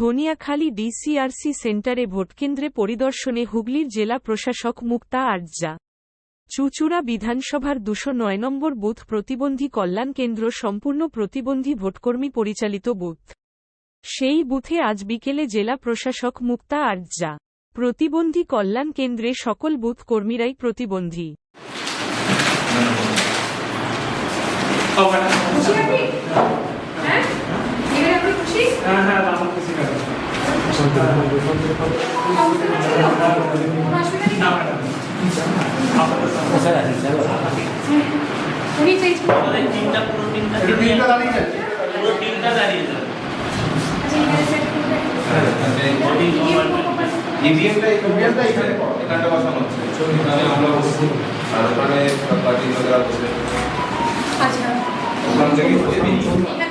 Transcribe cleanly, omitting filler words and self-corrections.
Dhaniakhali DCRC সেন্টারে ভোটকেন্দ্রে পরিদর্শনে হুগলির জেলা প্রশাসক মুক্তা আরজা। চুঁচুড়া বিধানসভার ২০৯ নম্বর বুথ প্রতিবন্ধী কল্যাণ কেন্দ্র সম্পূর্ণ প্রতিবন্ধী ভোটকর্মী পরিচালিত বুথ। সেই বুথে আজ বিকেলে জেলা প্রশাসক মুক্তা আরজা। প্রতিবন্ধী কল্যাণ কেন্দ্রে সকল বুথ কর্মীরাই প্রতিবন্ধী। আচ্ছা